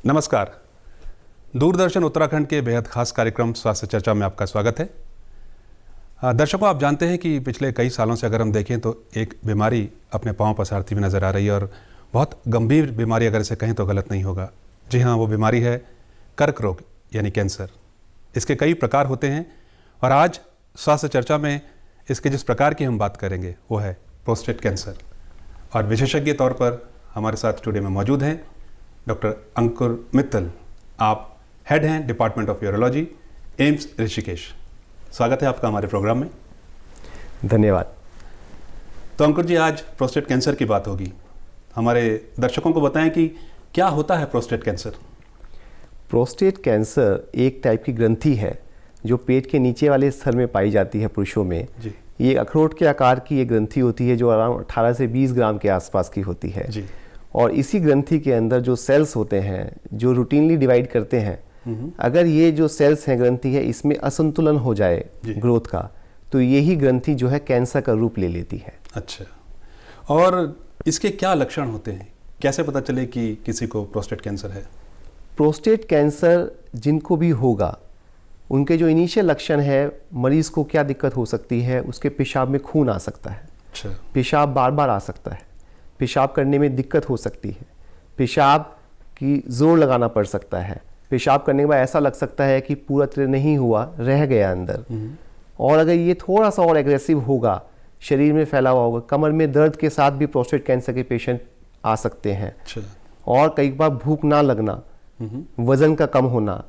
नमस्कार। दूरदर्शन उत्तराखंड के बेहद खास कार्यक्रम स्वास्थ्य चर्चा में आपका स्वागत है। दर्शकों, आप जानते हैं कि पिछले कई सालों से अगर हम देखें तो एक बीमारी अपने पांव पसारती हुई नज़र आ रही है और बहुत गंभीर बीमारी, अगर इसे कहें तो गलत नहीं होगा। जी हाँ, वो बीमारी है कर्क रोग यानी कैंसर। इसके कई प्रकार होते हैं और आज स्वास्थ्य चर्चा में इसके जिस प्रकार की हम बात करेंगे वो है प्रोस्टेट कैंसर। और विशेषज्ञ तौर पर हमारे साथ स्टूडियो में मौजूद हैं डॉक्टर अंकुर मित्तल। आप हेड हैं department of urology, AIIMS Rishikesh. स्वागत है आपका हमारे प्रोग्राम में। धन्यवाद। तो अंकुर जी, आज प्रोस्टेट कैंसर की बात होगी। हमारे दर्शकों को बताएं कि क्या होता है प्रोस्टेट कैंसर। प्रोस्टेट कैंसर एक टाइप की ग्रंथि है जो पेट के नीचे वाले स्तर में पाई जाती है पुरुषों में। जी। ये अखरोट के आकार की एक ग्रंथि होती है जो अराउंड 18 से 20 ग्राम के आसपास की होती है। जी। और इसी ग्रंथि के अंदर जो सेल्स होते हैं जो रूटीनली डिवाइड करते हैं, अगर ये जो सेल्स हैं ग्रंथि है इसमें असंतुलन हो जाए ग्रोथ का, तो यही ग्रंथि जो है कैंसर का रूप ले लेती है। अच्छा, और इसके क्या लक्षण होते हैं? कैसे पता चले कि किसी को प्रोस्टेट कैंसर है? प्रोस्टेट कैंसर जिनको भी होगा उनके जो इनिशियल लक्षण है, मरीज को क्या दिक्कत हो सकती है, उसके पेशाब में खून आ सकता है। अच्छा। पेशाब बार बार आ सकता है, पेशाब करने में दिक्कत हो सकती है, पेशाब की जोर लगाना पड़ सकता है, पेशाब करने के बाद ऐसा लग सकता है कि पूरा तरह नहीं हुआ, रह गया अंदर। और अगर ये थोड़ा सा और एग्रेसिव होगा, शरीर में फैला हुआ होगा, कमर में दर्द के साथ भी प्रोस्टेट कैंसर के पेशेंट आ सकते हैं। अच्छा। और कई बार भूख ना लगना, वजन का कम होना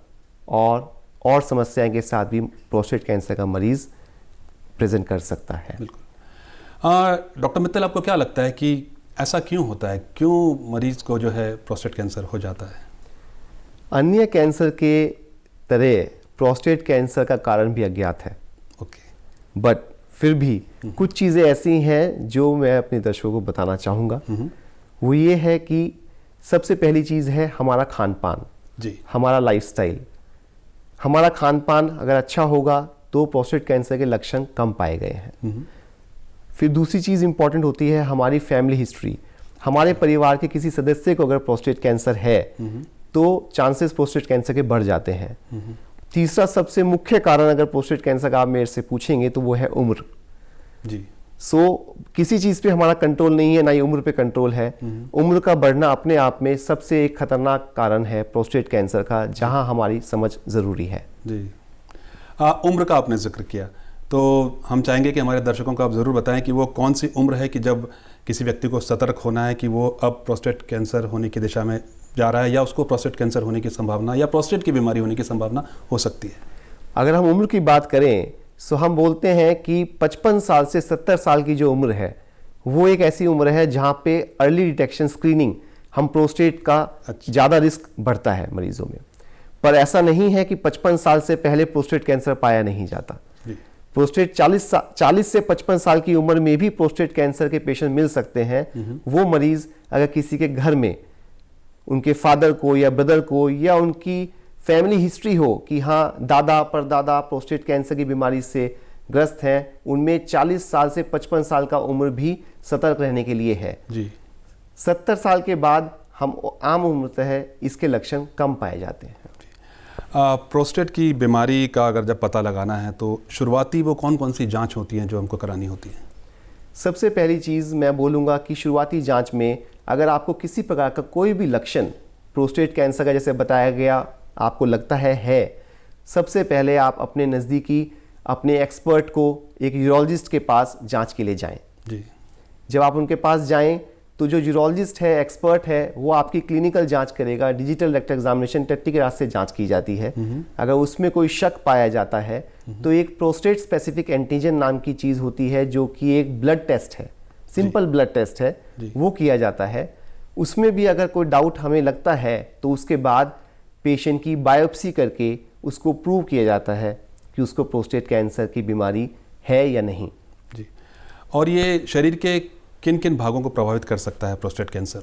और समस्याएं के साथ भी प्रोस्टेट कैंसर का मरीज प्रेजेंट कर सकता है। बिल्कुल। डॉक्टर मित्तल, आपको क्या लगता है कि ऐसा क्यों होता है? क्यों मरीज को जो है प्रोस्टेट कैंसर हो जाता है? अन्य कैंसर के तरह प्रोस्टेट कैंसर का कारण भी अज्ञात है। ओके। बट फिर भी कुछ चीज़ें ऐसी हैं जो मैं अपने दर्शकों को बताना चाहूँगा। वो ये है कि सबसे पहली चीज़ है हमारा खान पान। जी। हमारा लाइफस्टाइल। हमारा खान पान अगर अच्छा होगा तो प्रोस्टेट कैंसर के लक्षण कम पाए गए हैं। फिर दूसरी चीज़ इंपॉर्टेंट होती है हमारी फैमिली हिस्ट्री। हमारे परिवार के किसी सदस्य को अगर प्रोस्टेट कैंसर है तो चांसेस प्रोस्टेट कैंसर के बढ़ जाते हैं। तीसरा सबसे मुख्य कारण अगर प्रोस्टेट कैंसर का आप मेरे से पूछेंगे तो वो है उम्र। जी। किसी चीज़ पे हमारा कंट्रोल नहीं है, ना ही उम्र पे कंट्रोल है। उम्र का बढ़ना अपने आप में सबसे एक खतरनाक कारण है प्रोस्टेट कैंसर का, जहां हमारी समझ ज़रूरी है। जी। उम्र का आपने जिक्र किया, तो हम चाहेंगे कि हमारे दर्शकों को आप ज़रूर बताएं कि वो कौन सी उम्र है कि जब किसी व्यक्ति को सतर्क होना है कि वो अब प्रोस्टेट कैंसर होने की दिशा में जा रहा है, या उसको प्रोस्टेट कैंसर होने की संभावना या प्रोस्टेट की बीमारी होने की संभावना हो सकती है। अगर हम उम्र की बात करें तो हम बोलते हैं कि 55 साल से 70 साल की जो उम्र है वो एक ऐसी उम्र है जहाँ पे अर्ली डिटेक्शन स्क्रीनिंग हम प्रोस्टेट का ज़्यादा रिस्क बढ़ता है मरीजों में। पर ऐसा नहीं है कि 55 साल से पहले प्रोस्टेट कैंसर पाया नहीं जाता। प्रोस्टेट 40 से 55 साल की उम्र में भी प्रोस्टेट कैंसर के पेशेंट मिल सकते हैं। वो मरीज अगर किसी के घर में उनके फादर को या ब्रदर को या उनकी फैमिली हिस्ट्री हो कि हाँ दादा परदादा प्रोस्टेट कैंसर की बीमारी से ग्रस्त हैं, उनमें 40 साल से 55 साल का उम्र भी सतर्क रहने के लिए है। जी। 70 साल के बाद हम आम उम्र है इसके लक्षण कम पाए जाते हैं। प्रोस्टेट की बीमारी का अगर जब पता लगाना है तो शुरुआती वो कौन कौन सी जांच होती हैं जो हमको करानी होती है? सबसे पहली चीज़ मैं बोलूँगा कि शुरुआती जांच में अगर आपको किसी प्रकार का कोई भी लक्षण प्रोस्टेट कैंसर का जैसे बताया गया आपको लगता है, सबसे पहले आप अपने नज़दीकी अपने एक्सपर्ट को, एक यूरोलॉजिस्ट के पास जांच के लिए जाएं। जी। जब आप उनके पास जाएं तो जो यूरोलॉजिस्ट है, एक्सपर्ट है, वो आपकी क्लिनिकल जांच करेगा। डिजिटल रेक्टल एग्जामिनेशन टट्टी के रास्ते जांच की जाती है। अगर उसमें कोई शक पाया जाता है तो एक प्रोस्टेट स्पेसिफिक एंटीजन नाम की चीज़ होती है जो कि एक ब्लड टेस्ट है, सिंपल ब्लड टेस्ट है, वो किया जाता है। उसमें भी अगर कोई डाउट हमें लगता है तो उसके बाद पेशेंट की बायोप्सी करके उसको प्रूव किया जाता है कि उसको प्रोस्टेट कैंसर की बीमारी है या नहीं। जी। और ये शरीर के किन किन भागों को प्रभावित कर सकता है प्रोस्टेट कैंसर?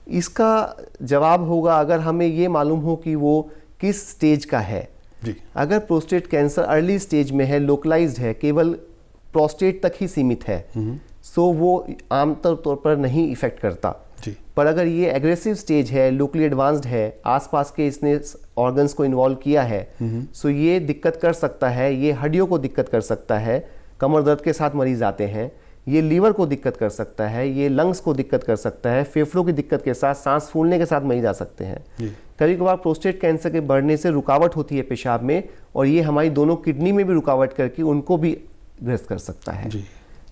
इसका जवाब होगा अगर हमें ये मालूम हो कि वो किस स्टेज का है। जी। अगर प्रोस्टेट कैंसर अर्ली स्टेज में है, लोकलाइज्ड है, केवल प्रोस्टेट तक ही सीमित है, सो वो आमतौर पर नहीं इफेक्ट करता। जी। पर अगर ये एग्रेसिव स्टेज है, लोकली एडवांस्ड है, आसपास के इसने ऑर्गन्स को इन्वॉल्व किया है, सो ये दिक्कत कर सकता है, ये हड्डियों को दिक्कत कर सकता है, कमर दर्द के साथ मरीज आते हैं, ये लीवर को दिक्कत कर सकता है, ये लंग्स को दिक्कत कर सकता है, फेफड़ों की दिक्कत के साथ सांस फूलने के साथ मरीज आ सकते हैं। कभी कभार प्रोस्टेट कैंसर के बढ़ने से रुकावट होती है पेशाब में, और ये हमारी दोनों किडनी में भी रुकावट करके उनको भी ग्रस्त कर सकता है।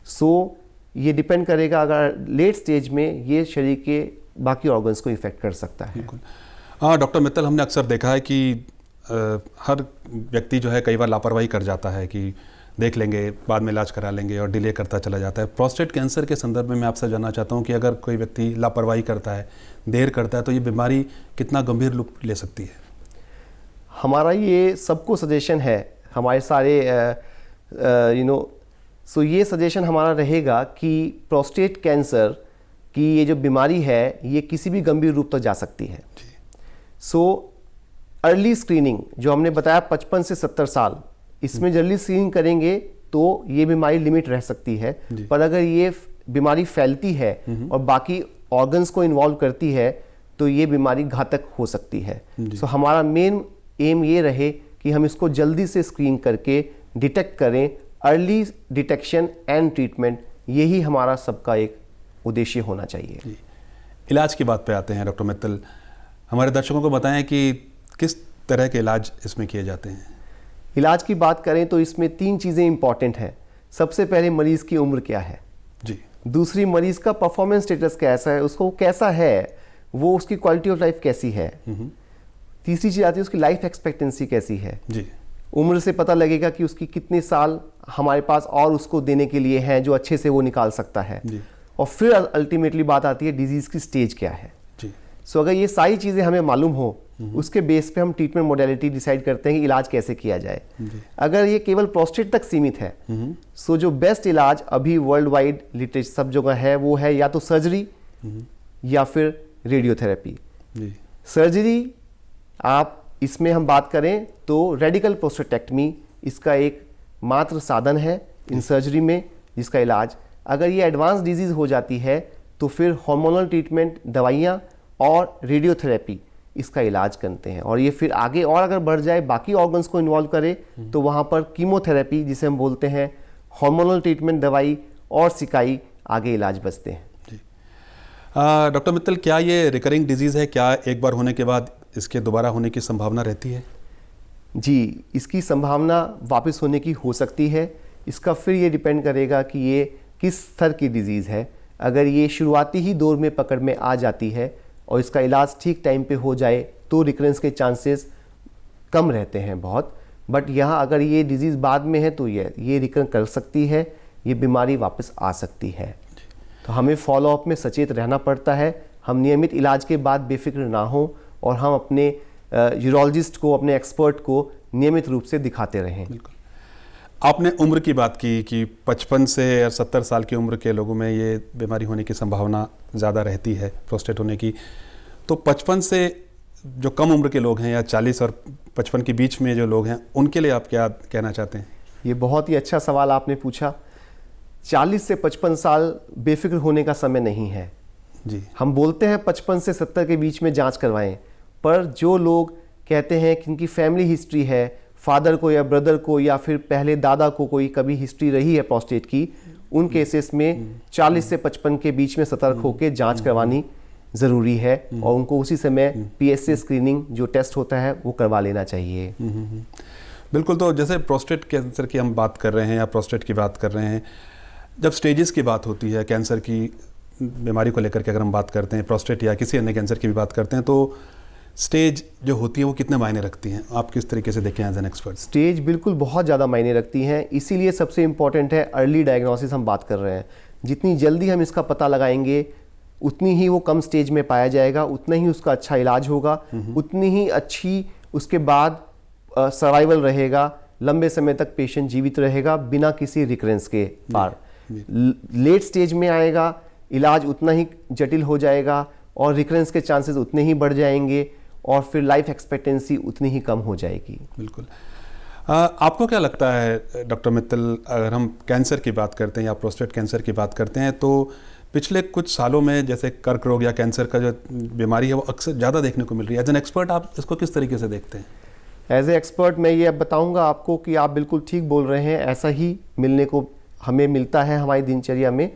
सो ये डिपेंड करेगा, अगर लेट स्टेज में ये शरीर के बाकी ऑर्गन्स को इफेक्ट कर सकता है। हाँ डॉक्टर मित्तल, हमने अक्सर देखा है कि हर व्यक्ति जो है कई बार लापरवाही कर जाता है कि देख लेंगे, बाद में इलाज करा लेंगे और डिले करता चला जाता है। प्रोस्टेट कैंसर के संदर्भ में मैं आपसे जानना चाहता हूँ कि अगर कोई व्यक्ति लापरवाही करता है, देर करता है, तो ये बीमारी कितना गंभीर रूप ले सकती है? हमारा ये सबको सजेशन है, हमारे सारे सो ये सजेशन हमारा रहेगा कि प्रोस्टेट कैंसर की ये जो बीमारी है ये किसी भी गंभीर रूप तक जा सकती है। सो अर्ली स्क्रीनिंग जो हमने बताया 55 से 70 साल, इसमें जल्दी स्क्रीनिंग करेंगे तो ये बीमारी लिमिट रह सकती है। पर अगर ये बीमारी फैलती है और बाकी ऑर्गन्स को इन्वॉल्व करती है तो ये बीमारी घातक हो सकती है। सो हमारा मेन एम ये रहे कि हम इसको जल्दी से स्क्रीन करके डिटेक्ट करें, अर्ली डिटेक्शन एंड ट्रीटमेंट, यही हमारा सबका एक उद्देश्य होना चाहिए। इलाज की बात पे आते हैं डॉक्टर मित्तल, हमारे दर्शकों को बताएं कि किस तरह के इलाज इसमें किए जाते हैं? इलाज की बात करें तो इसमें 3 चीज़ें इंपॉर्टेंट हैं। सबसे पहले मरीज़ की उम्र क्या है जी, दूसरी मरीज़ का परफॉर्मेंस स्टेटस कैसा है, उसको कैसा है, वो उसकी क्वालिटी ऑफ लाइफ कैसी है, तीसरी चीज़ आती है उसकी लाइफ एक्सपेक्टेंसी कैसी है जी। उम्र से पता लगेगा कि उसकी कितने साल हमारे पास और उसको देने के लिए हैं जो अच्छे से वो निकाल सकता है जी। और फिर अल्टीमेटली बात आती है डिजीज़ की स्टेज क्या है जी। सो अगर ये सारी चीज़ें हमें मालूम हो उसके बेस पे हम ट्रीटमेंट मोडेलिटी डिसाइड करते हैं कि इलाज कैसे किया जाए। अगर ये केवल प्रोस्टेट तक सीमित है सो जो बेस्ट इलाज अभी वर्ल्ड वाइड लिटरेचर सब जगह है वो है या तो सर्जरी या फिर रेडियोथेरेपी। सर्जरी आप इसमें हम बात करें तो रेडिकल प्रोस्टेटेक्टमी इसका एक मात्र साधन है इन सर्जरी में जिसका इलाज, अगर ये एडवांस डिजीज़ हो जाती है तो फिर हार्मोनल ट्रीटमेंट, दवाइयाँ और रेडियोथेरेपी इसका इलाज करते हैं। और ये फिर आगे और अगर बढ़ जाए बाकी ऑर्गन्स को इन्वॉल्व करे तो वहाँ पर कीमोथेरेपी जिसे हम बोलते हैं, हार्मोनल ट्रीटमेंट, दवाई और सिकाई आगे इलाज बचते हैं। डॉक्टर मित्तल, क्या ये रिकरिंग डिजीज़ है? क्या एक बार होने के बाद इसके दोबारा होने की संभावना रहती है? जी, इसकी संभावना वापस होने की हो सकती है। इसका फिर ये डिपेंड करेगा कि ये किस स्तर की डिजीज़ है। अगर ये शुरुआती ही दौर में पकड़ में आ जाती है और इसका इलाज ठीक टाइम पे हो जाए तो रिकरेंस के चांसेस कम रहते हैं बहुत। बट यहाँ अगर ये डिजीज़ बाद में है तो ये रिकरेंस कर सकती है, ये बीमारी वापस आ सकती है। तो हमें फॉलोअप में सचेत रहना पड़ता है। हम नियमित इलाज के बाद बेफिक्र ना हो और हम अपने यूरोलॉजिस्ट को, अपने एक्सपर्ट को नियमित रूप से दिखाते रहें। बिल्कुल। आपने उम्र की बात की कि 55 से 70 साल की उम्र के लोगों में ये बीमारी होने की संभावना ज़्यादा रहती है प्रोस्टेट होने की। तो 55 से जो कम उम्र के लोग हैं या 40 और 55 के बीच में जो लोग हैं उनके लिए आप क्या कहना चाहते हैं? ये बहुत ही अच्छा सवाल आपने पूछा। 40 से 55 साल बेफिक्र होने का समय नहीं है जी। हम बोलते हैं 55 से 70 के बीच में जांच करवाएं, पर जो लोग कहते हैं कि उनकी फैमिली हिस्ट्री है, फादर को या ब्रदर को या फिर पहले दादा को कोई कभी हिस्ट्री रही है प्रोस्टेट की, उन केसेस में 40 से 55 के बीच में सतर्क होकर जांच करवानी ज़रूरी है और उनको उसी समय PSA स्क्रीनिंग जो टेस्ट होता है वो करवा लेना चाहिए। बिल्कुल। तो जैसे प्रोस्टेट कैंसर की हम बात कर रहे हैं या प्रोस्टेट की बात कर रहे हैं, जब स्टेजेस की बात होती है कैंसर की बीमारी को लेकर के, अगर हम बात करते हैं प्रोस्टेट या किसी अन्य कैंसर की भी बात करते हैं, तो स्टेज जो होती है वो कितने मायने रखती हैं? आप किस तरीके से देखें एज एन एक्सपर्ट? स्टेज बिल्कुल बहुत ज़्यादा मायने रखती हैं, इसीलिए सबसे इम्पॉर्टेंट है अर्ली डायग्नोसिस। हम बात कर रहे हैं, जितनी जल्दी हम इसका पता लगाएंगे उतनी ही वो कम स्टेज में पाया जाएगा, उतना ही उसका अच्छा इलाज होगा, उतनी ही अच्छी उसके बाद सर्वाइवल रहेगा, लंबे समय तक पेशेंट जीवित रहेगा बिना किसी रिकरेंस के पार। लेट स्टेज में आएगा, इलाज उतना ही जटिल हो जाएगा और रिकरेंस के चांसेस उतने ही बढ़ जाएंगे और फिर लाइफ एक्सपेक्टेंसी उतनी ही कम हो जाएगी। बिल्कुल। आपको क्या लगता है डॉक्टर मित्तल, अगर हम कैंसर की बात करते हैं या प्रोस्टेट कैंसर की बात करते हैं, तो पिछले कुछ सालों में जैसे कर्क रोग या कैंसर का जो बीमारी है वो अक्सर ज़्यादा देखने को मिल रही है। एज एन एक्सपर्ट आप इसको किस तरीके से देखते हैं? एज ए एक्सपर्ट मैं ये अब बताऊंगा आपको कि आप बिल्कुल ठीक बोल रहे हैं। ऐसा ही मिलने को हमें मिलता है हमारी दिनचर्या में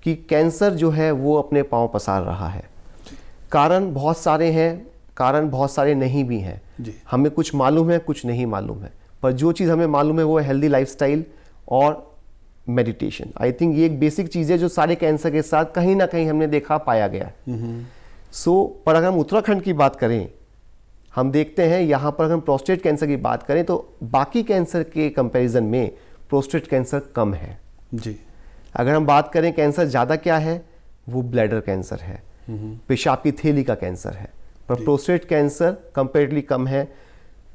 कि कैंसर जो है वो अपने पांव पसार रहा है। कारण बहुत सारे हैं, कारण बहुत सारे नहीं भी हैं। हमें कुछ मालूम है, कुछ नहीं मालूम है, पर जो चीज़ हमें मालूम है वो है हेल्दी लाइफस्टाइल और मेडिटेशन। आई थिंक ये एक बेसिक चीज़ है जो सारे कैंसर के साथ कहीं ना कहीं हमने देखा पाया गया है। पर अगर हम उत्तराखंड की बात करें, हम देखते हैं यहाँ पर अगर हम प्रोस्टेट कैंसर की बात करें तो बाकी कैंसर के कंपैरिजन में प्रोस्टेट कैंसर कम है जी। अगर हम बात करें कैंसर ज़्यादा क्या है, वो ब्लैडर कैंसर है, पेशाब की थैली का कैंसर है, पर प्रोस्टेट कैंसर कंपेरेटिवली कम है।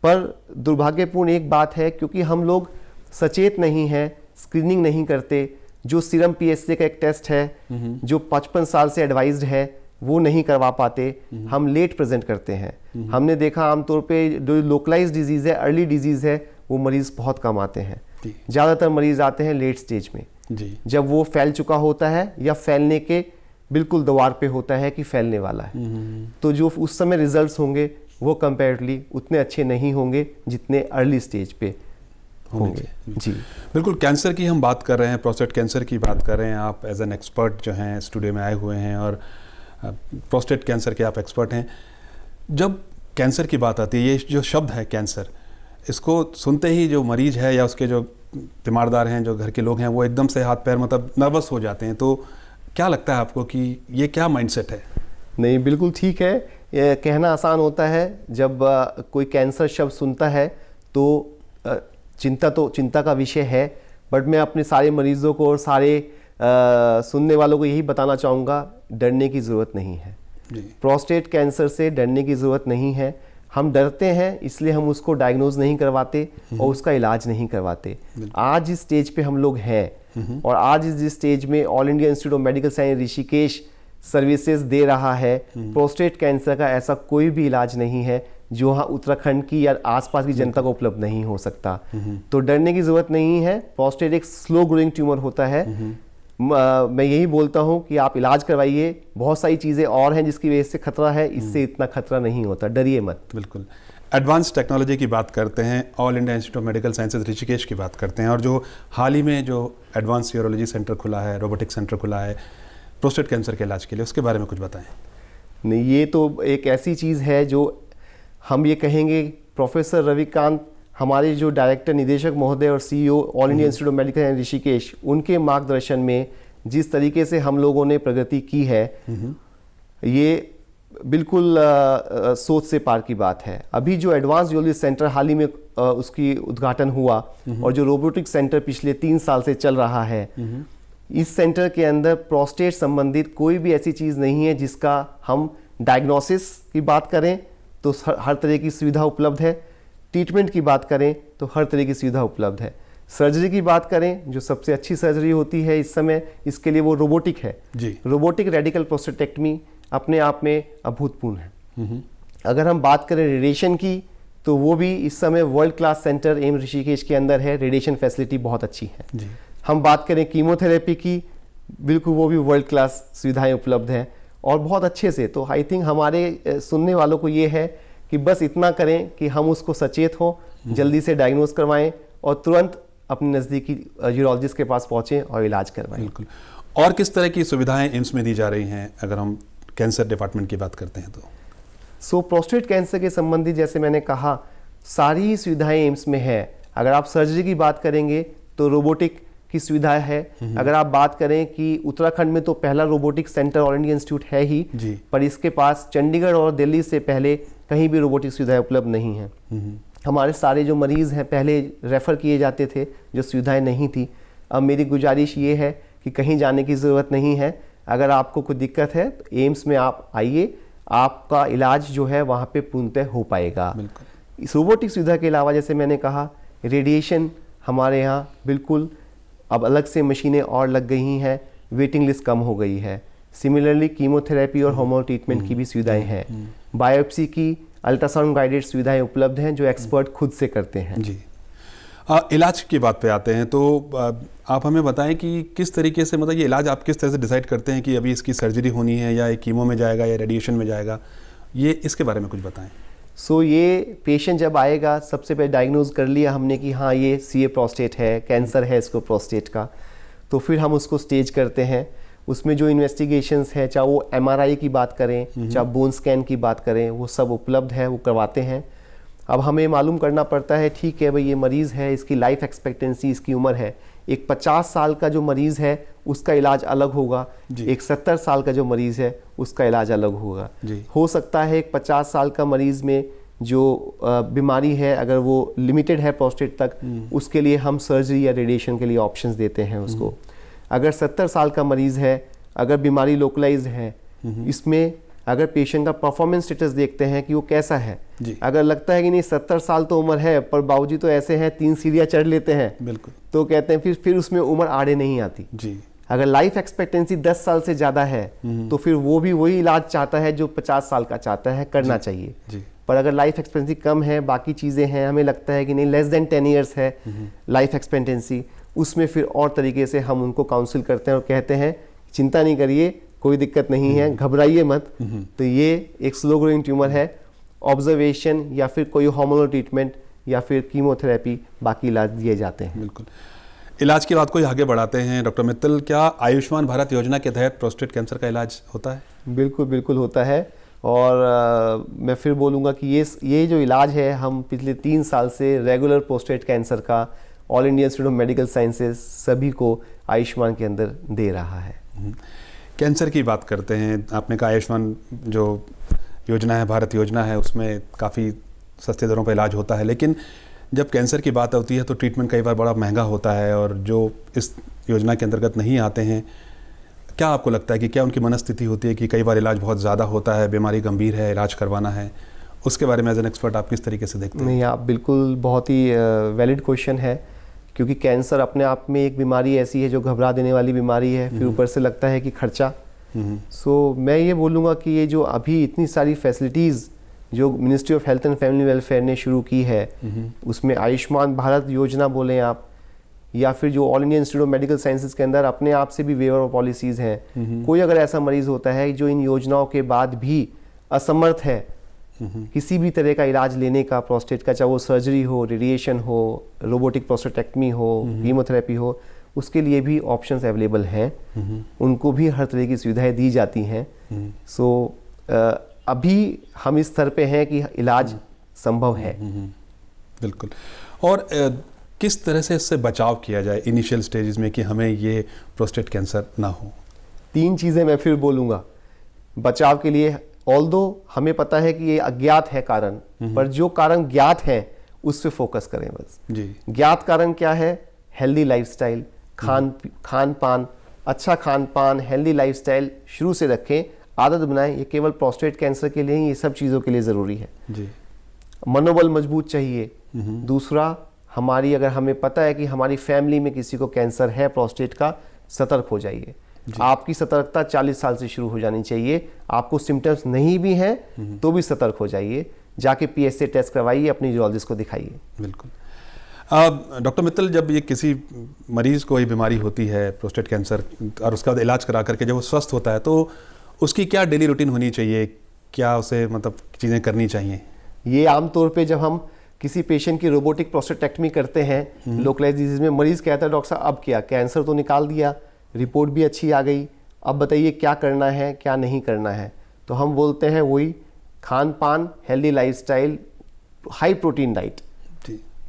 पर दुर्भाग्यपूर्ण एक बात है, क्योंकि हम लोग सचेत नहीं हैं, स्क्रीनिंग नहीं करते। जो सीरम पीएसए का एक टेस्ट है जो 55 साल से एडवाइज्ड है वो नहीं करवा पाते, हम लेट प्रेजेंट करते हैं। हमने देखा आमतौर पे जो लोकलाइज डिजीज़ है, अर्ली डिजीज़ है, वो मरीज़ बहुत कम आते हैं। ज़्यादातर मरीज़ आते हैं लेट स्टेज में जी। जब वो फैल चुका होता है या फैलने के बिल्कुल द्वार पे होता है कि फैलने वाला है। तो जो उस समय रिजल्ट्स होंगे वो कंपैरेटिवली उतने अच्छे नहीं होंगे जितने अर्ली स्टेज पे होंगे। जी बिल्कुल। कैंसर की हम बात कर रहे हैं, प्रोस्टेट कैंसर की बात कर रहे हैं। आप एज एन एक्सपर्ट जो हैं स्टूडियो में आए हुए हैं और प्रोस्टेट कैंसर के आप एक्सपर्ट हैं। जब कैंसर की बात आती है, ये जो शब्द है कैंसर, इसको सुनते ही जो मरीज है या उसके जो तीमारदार हैं, जो घर के लोग हैं, वो एकदम से हाथ पैर मतलब नर्वस हो जाते हैं। तो क्या लगता है आपको कि ये क्या माइंडसेट है? नहीं, बिल्कुल ठीक है। ये कहना आसान होता है, जब कोई कैंसर शब्द सुनता है तो चिंता का विषय है। बट मैं अपने सारे मरीजों को और सारे सुनने वालों को यही बताना चाहूँगा, डरने की ज़रूरत नहीं है। प्रोस्टेट कैंसर से डरने की ज़रूरत नहीं है। हम डरते हैं इसलिए हम उसको डायग्नोज नहीं करवाते और उसका इलाज नहीं करवाते। आज इस स्टेज पे हम लोग हैं और आज इस स्टेज में All India Institute of Medical Science Rishikesh services दे रहा है। प्रोस्टेट कैंसर का ऐसा कोई भी इलाज नहीं है जो यहाँ उत्तराखंड की या आसपास की जनता को उपलब्ध नहीं हो सकता। तो डरने की ज़रूरत नहीं है। प्रोस्टेट एक स्लो ग्रोइंग ट्यूमर होता है। मैं यही बोलता हूँ कि आप इलाज करवाइए। बहुत सारी चीज़ें और हैं जिसकी वजह से खतरा है, इससे इतना खतरा नहीं होता, डरिए मत। बिल्कुल। एडवांस टेक्नोलॉजी की बात करते हैं, all India Institute of medical sciences Rishikesh की बात करते हैं, और जो हाल ही में जो एडवांस यूरोलॉजी सेंटर खुला है, रोबोटिक सेंटर खुला है प्रोस्टेट कैंसर के इलाज के लिए, उसके बारे में कुछ बताएं। नहीं, ये तो एक ऐसी चीज़ है जो हम ये कहेंगे, प्रोफेसर रविकांत हमारे जो डायरेक्टर निदेशक महोदय और CEO all India Institute of Medical Science Rishikesh, उनके मार्गदर्शन में जिस तरीके से हम लोगों ने प्रगति की है, ये बिल्कुल सोच से पार की बात है। अभी जो एडवांस यूरोलॉजी सेंटर हाल ही में उसकी उद्घाटन हुआ और जो रोबोटिक सेंटर पिछले 3 साल से चल रहा है, इस सेंटर के अंदर प्रोस्टेट संबंधित कोई भी ऐसी चीज़ नहीं है जिसका हम डायग्नोसिस की बात करें तो हर तरह की सुविधा उपलब्ध है। ट्रीटमेंट की बात करें तो हर तरह की सुविधा उपलब्ध है। सर्जरी की बात करें, जो सबसे अच्छी सर्जरी होती है इस समय, इसके लिए वो रोबोटिक है जी। रोबोटिक रेडिकल प्रोस्टेटेक्टमी अपने आप में अभूतपूर्व है। अगर हम बात करें रेडिएशन की, तो वो भी इस समय world class centre AIIMS Rishikesh के अंदर है। रेडिएशन फैसिलिटी बहुत अच्छी है जी। हम बात करें कीमोथेरेपी की, बिल्कुल वो भी वर्ल्ड क्लास सुविधाएं उपलब्ध हैं और बहुत अच्छे से। तो आई थिंक हमारे सुनने वालों को ये है कि बस इतना करें कि हम उसको सचेत हों, जल्दी से डायग्नोज करवाएं और तुरंत अपने नज़दीकी यूरोलॉजिस्ट के पास पहुँचें और इलाज करवाएं। बिल्कुल। और किस तरह की सुविधाएं एम्स में दी जा रही हैं अगर हम कैंसर डिपार्टमेंट की बात करते हैं तो? प्रोस्टेट कैंसर के संबंधी जैसे मैंने कहा, सारी सुविधाएं एम्स में है। अगर आप सर्जरी की बात करेंगे तो रोबोटिक की सुविधा है। अगर आप बात करें कि उत्तराखंड में तो पहला robotic centre all India institute है ही, पर इसके पास चंडीगढ़ और दिल्ली से पहले कहीं भी रोबोटिक सुविधाएं उपलब्ध नहीं है। हमारे सारे जो मरीज़ हैं पहले रेफ़र किए जाते थे जो सुविधाएं नहीं थी। अब मेरी गुजारिश ये है कि कहीं जाने की ज़रूरत नहीं है। अगर आपको कोई दिक्कत है तो एम्स में आप आइए, आपका इलाज जो है वहाँ पे पूर्णतः हो पाएगा। इस रोबोटिक सुविधा के अलावा जैसे मैंने कहा, रेडिएशन हमारे यहाँ बिल्कुल अब अलग से मशीनें और लग गई हैं, वेटिंग लिस्ट कम हो गई है। सिमिलरली कीमोथेरेपी और हार्मोन ट्रीटमेंट की भी सुविधाएं हैं। बायोप्सी की, अल्ट्रासाउंड गाइडेड सुविधाएं उपलब्ध हैं जो एक्सपर्ट खुद से करते हैं। जी। इलाज की बात पे आते हैं तो आप हमें बताएं कि किस तरीके से, मतलब ये इलाज आप किस तरह से डिसाइड करते हैं कि अभी इसकी सर्जरी होनी है या कीमो में जाएगा या रेडिएशन में जाएगा, ये इसके बारे में कुछ बताएं। ये पेशेंट जब आएगा, सबसे पहले डायग्नोज कर लिया हमने कि हाँ ये सीए प्रोस्टेट है, कैंसर है इसको प्रोस्टेट का, तो फिर हम उसको स्टेज करते हैं। उसमें जो इन्वेस्टिगेशंस है, चाहे वो एमआरआई की बात करें, चाहे बोन स्कैन की बात करें, वो सब उपलब्ध है, वो करवाते हैं। अब हमें मालूम करना पड़ता है, ठीक है भाई ये मरीज़ है, इसकी लाइफ एक्सपेक्टेंसी, इसकी उम्र है, एक 50 साल का जो मरीज़ है उसका इलाज अलग होगा, एक 70 साल का जो मरीज़ है उसका इलाज अलग होगा। हो सकता है एक 50 साल का मरीज़ में जो बीमारी है, अगर वो लिमिटेड है प्रोस्टेट तक, उसके लिए हम सर्जरी या रेडिएशन के लिए ऑप्शंस देते हैं उसको। अगर 70 साल का मरीज़ है, अगर बीमारी लोकलाइज्ड है, इसमें अगर पेशेंट का परफॉर्मेंस स्टेटस देखते हैं कि वो कैसा है, अगर लगता है कि नहीं 70 साल तो उम्र है पर बाबूजी तो ऐसे हैं 3 सीढ़ियाँ चढ़ लेते हैं, बिल्कुल, तो कहते हैं फिर उसमें उम्र आड़े नहीं आती जी। अगर लाइफ एक्सपेक्टेंसी 10 साल से ज़्यादा है तो फिर वो भी वही इलाज चाहता है जो 50 साल का चाहता है, करना चाहिए जी। पर अगर लाइफ एक्सपेक्टेंसी कम है, बाकी चीज़ें हैं, हमें लगता है कि नहीं लेस देन 10 ईयर्स है लाइफ एक्सपेक्टेंसी, उसमें फिर और तरीके से हम उनको काउंसिल करते हैं और कहते हैं चिंता नहीं करिए, कोई दिक्कत नहीं है, घबराइए मत, तो ये एक स्लो ग्रोइंग ट्यूमर है, ऑब्जर्वेशन या फिर कोई हार्मोनल ट्रीटमेंट या फिर कीमोथेरेपी, बाकी इलाज दिए जाते हैं। बिल्कुल। इलाज की बात को आगे बढ़ाते हैं डॉक्टर मित्तल, क्या आयुष्मान भारत योजना के तहत प्रोस्टेट कैंसर का इलाज होता है? बिल्कुल बिल्कुल होता है। और मैं फिर बोलूँगा कि ये जो इलाज है, हम पिछले 3 साल से रेगुलर प्रोस्टेट कैंसर का all India Institute of medical sciences सभी को आयुष्मान के अंदर दे रहा है। कैंसर की बात करते हैं, आपने कहा आयुष्मान जो योजना है, भारत योजना है, उसमें काफ़ी सस्ते दरों पर इलाज होता है, लेकिन जब कैंसर की बात होती है तो ट्रीटमेंट कई बार बड़ा महंगा होता है, और जो इस योजना के अंतर्गत नहीं आते हैं, क्या आपको लगता है कि क्या उनकी मनस्थिति होती है कि कई बार इलाज बहुत ज़्यादा होता है, बीमारी गंभीर है, इलाज करवाना है, उसके बारे में एज एन एक्सपर्ट आप किस तरीके से देखते हैं? नहीं, आप बिल्कुल, बहुत ही वैलिड क्वेश्चन है, क्योंकि कैंसर अपने आप में एक बीमारी ऐसी है जो घबरा देने वाली बीमारी है, फिर ऊपर से लगता है कि खर्चा। मैं ये बोलूँगा कि ये जो अभी इतनी सारी फैसिलिटीज़ जो ministry of health and family welfare ने शुरू की है, उसमें आयुष्मान भारत योजना बोलें आप, या फिर जो all India Institute of medical sciences के अंदर अपने आप से भी वेवर ऑफ पॉलिसीज़ हैं, कोई अगर ऐसा मरीज़ होता है जो इन योजनाओं के बाद भी असमर्थ है किसी भी तरह का इलाज लेने का प्रोस्टेट का, चाहे वो सर्जरी हो, रेडिएशन हो, रोबोटिक प्रोस्टेटेक्टमी हो, कीमोथेरेपी हो, उसके लिए भी ऑप्शंस अवेलेबल हैं, उनको भी हर तरह की सुविधाएं दी जाती हैं। अभी हम इस स्तर पे हैं कि इलाज संभव है। बिल्कुल। और किस तरह से इससे बचाव किया जाए इनिशियल स्टेजेस में कि हमें ये प्रोस्टेट कैंसर ना हो? 3 चीज़ें मैं फिर बोलूँगा बचाव के लिए। ऑल्दो हमें पता है कि ये अज्ञात है कारण, पर जो कारण ज्ञात है उस पे फोकस करें बस जी। ज्ञात कारण क्या है? हेल्दी लाइफस्टाइल, खान पान, अच्छा खान पान, हेल्दी लाइफस्टाइल शुरू से रखें, आदत बनाएं। ये केवल प्रोस्टेट कैंसर के लिए ही, ये सब चीज़ों के लिए ज़रूरी है जी। मनोबल मजबूत चाहिए। दूसरा, हमारी अगर हमें पता है कि हमारी फैमिली में किसी को कैंसर है प्रोस्टेट का, सतर्क हो जाइए। आपकी सतर्कता 40 साल से शुरू हो जानी चाहिए। आपको सिम्टम्स नहीं भी हैं तो भी सतर्क हो जाइए, जाके PSA टेस्ट करवाइए, अपनी यूरोलॉजिस्ट को दिखाइए। बिल्कुल। डॉक्टर मित्तल, जब ये किसी मरीज़ को ये बीमारी होती है प्रोस्टेट कैंसर, और उसका बाद इलाज करा करके जब वो स्वस्थ होता है, तो उसकी क्या डेली रूटीन होनी चाहिए? क्या उसे मतलब चीज़ें करनी चाहिए? ये आमतौर पे जब हम किसी पेशेंट की रोबोटिक प्रोस्टेटेक्टमी करते हैं लोकलाइज्ड डिजीज में, मरीज़ कहता है डॉक्टर साहब अब क्या, कैंसर तो निकाल दिया, रिपोर्ट भी अच्छी आ गई, अब बताइए क्या करना है क्या नहीं करना है। तो हम बोलते हैं वही खान पान, healthy lifestyle, high protein diet,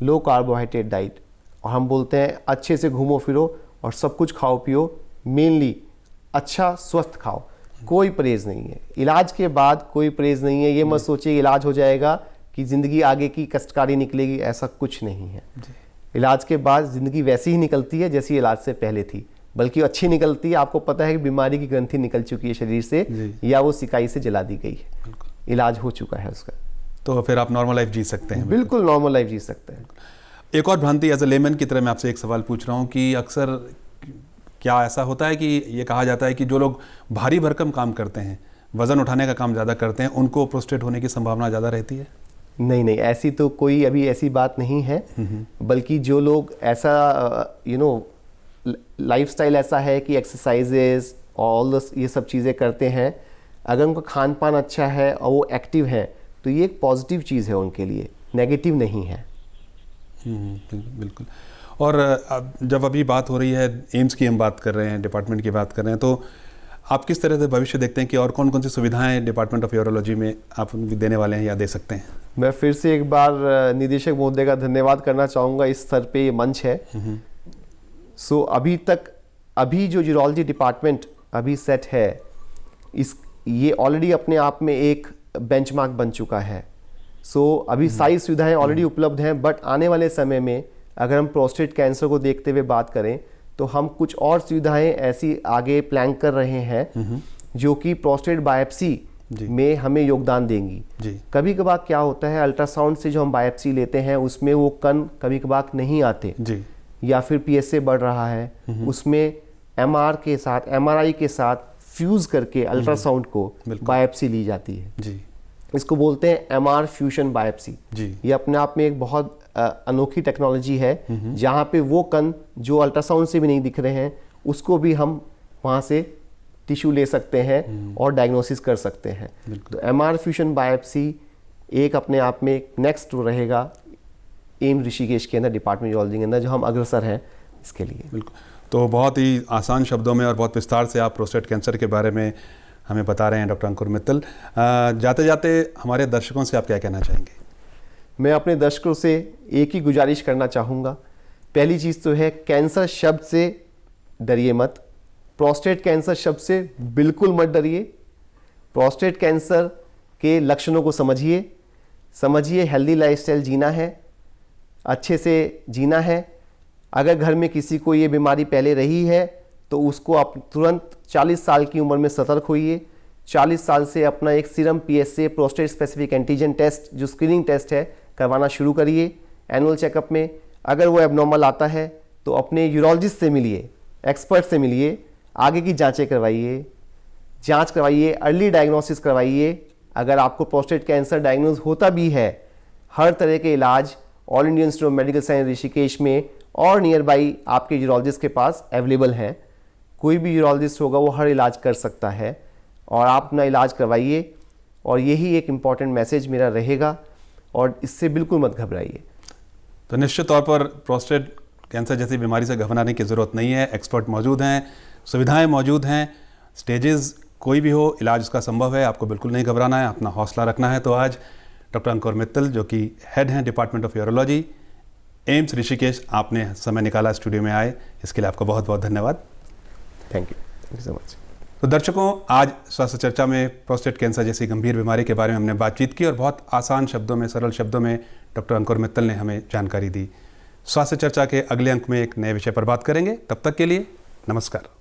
लो कार्बोहाइड्रेट डाइट, और हम बोलते हैं अच्छे से घूमो फिरो और सब कुछ खाओ पियो, मेनली अच्छा स्वस्थ खाओ, कोई परहेज नहीं है। इलाज के बाद कोई परहेज नहीं है। ये मत सोचिए इलाज हो जाएगा कि ज़िंदगी आगे की कष्टकारी निकलेगी, ऐसा कुछ नहीं है। इलाज के बाद ज़िंदगी वैसी ही निकलती है जैसी इलाज से पहले थी, बल्कि अच्छी निकलती है। आपको पता है कि बीमारी की ग्रंथि निकल चुकी है शरीर से, या वो सिकाई से जला दी गई है, इलाज हो चुका है उसका, तो फिर आप नॉर्मल लाइफ जी सकते हैं। बिल्कुल नॉर्मल लाइफ जी सकते हैं। एक और भ्रांति, एज ए लेमन की तरह मैं आपसे एक सवाल पूछ रहा हूँ कि अक्सर क्या ऐसा होता है कि ये कहा जाता है कि जो लोग भारी भरकम काम करते हैं, वज़न उठाने का काम ज़्यादा करते हैं, उनको प्रोस्टेट होने की संभावना ज़्यादा रहती है? नहीं नहीं, ऐसी तो कोई अभी ऐसी बात नहीं है, बल्कि जो लोग ऐसा लाइफस्टाइल ऐसा है कि एक्सरसाइजेस ऑल ये सब चीज़ें करते हैं, अगर उनका खान पान अच्छा है और वो एक्टिव है तो ये एक पॉजिटिव चीज़ है उनके लिए, नेगेटिव नहीं है। बिल्कुल। और जब अभी बात हो रही है एम्स की, हम बात कर रहे हैं, डिपार्टमेंट की बात कर रहे हैं, तो आप किस तरह से भविष्य देखते हैं कि और कौन कौन सी सुविधाएं डिपार्टमेंट ऑफ यूरोलॉजी में आप देने वाले हैं या दे सकते हैं? मैं फिर से एक बार निदेशक महोदय का धन्यवाद करना चाहूँगा, इस स्तर पे ये मंच है। सो अभी जो यूरोलॉजी डिपार्टमेंट अभी सेट है, ये ऑलरेडी अपने आप में एक बेंचमार्क बन चुका है। सो अभी सारी सुविधाएं ऑलरेडी उपलब्ध हैं, बट आने वाले समय में अगर हम प्रोस्टेट कैंसर को देखते हुए बात करें तो हम कुछ और सुविधाएं ऐसी आगे प्लान कर रहे हैं जो कि प्रोस्टेट बायोप्सी में हमें योगदान देंगी। कभी कभार क्या होता है, अल्ट्रासाउंड से जो हम बायोप्सी लेते हैं उसमें वो कण कभी कभार नहीं आते या फिर PSA बढ़ रहा है, उसमें MRI के साथ फ्यूज करके अल्ट्रासाउंड को बायोप्सी ली जाती है। इसको बोलते हैं MR फ्यूजन बायोप्सी। ये अपने आप में एक बहुत अनोखी टेक्नोलॉजी है, जहाँ पे वो कण जो अल्ट्रासाउंड से भी नहीं दिख रहे हैं उसको भी हम वहाँ से टिश्यू ले सकते हैं और डायग्नोसिस कर सकते हैं। तो MR फ्यूजन बायोप्सी एक अपने आप में नेक्स्ट रहेगा एम्स ऋषिकेश के अंदर, डिपार्टमेंट यूरोलॉजी के अंदर, जो हम अग्रसर हैं इसके लिए। बिल्कुल। तो बहुत ही आसान शब्दों में और बहुत विस्तार से आप प्रोस्टेट कैंसर के बारे में हमें बता रहे हैं डॉक्टर अंकुर मित्तल। जाते जाते हमारे दर्शकों से आप क्या कहना चाहेंगे? मैं अपने दर्शकों से एक ही गुजारिश करना चाहूँगा। पहली चीज़ तो है, कैंसर शब्द से डरिए मत, प्रोस्टेट कैंसर शब्द से बिल्कुल मत डरिए। प्रोस्टेट कैंसर के लक्षणों को समझिए, हेल्दी लाइफस्टाइल जीना है, अच्छे से जीना है। अगर घर में किसी को ये बीमारी पहले रही है तो उसको आप तुरंत 40 साल की उम्र में सतर्क होइए। 40 साल से अपना एक serum PSA prostate specific antigen test जो स्क्रीनिंग टेस्ट है करवाना शुरू करिए एनुअल चेकअप में। अगर वो एबनॉर्मल आता है तो अपने यूरोलॉजिस्ट से मिलिए, एक्सपर्ट से मिलिए, आगे की जांच करवाइए, अर्ली डायग्नोसिस करवाइए। अगर आपको प्रोस्टेट कैंसर डायग्नोज होता भी है, हर तरह के इलाज all India Institute of Medical Science Rishikesh में और नियर बाई आपके यूरोलॉजिस्ट के पास अवेलेबल हैं। कोई भी यूरोलॉजिस्ट होगा वो हर इलाज कर सकता है और आप अपना इलाज करवाइए। और यही एक इम्पॉर्टेंट मैसेज मेरा रहेगा और इससे बिल्कुल मत घबराइए। तो निश्चित तौर पर प्रोस्टेट कैंसर जैसी बीमारी से घबराने की ज़रूरत नहीं है। एक्सपर्ट मौजूद हैं, सुविधाएं मौजूद हैं, स्टेजेस कोई भी हो, इलाज उसका संभव है। आपको बिल्कुल नहीं घबराना है, अपना हौसला रखना है। तो आज डॉक्टर अंकुर मित्तल जो कि हेड हैं department of urology AIIMS Rishikesh, आपने समय निकाला स्टूडियो में आए, इसके लिए आपका बहुत बहुत धन्यवाद। Thank you so much. तो दर्शकों, आज स्वास्थ्य चर्चा में प्रोस्टेट कैंसर जैसी गंभीर बीमारी के बारे में हमने बातचीत की और बहुत आसान शब्दों में, सरल शब्दों में डॉक्टर अंकुर मित्तल ने हमें जानकारी दी। स्वास्थ्य चर्चा के अगले अंक में एक नए विषय पर बात करेंगे। तब तक के लिए नमस्कार।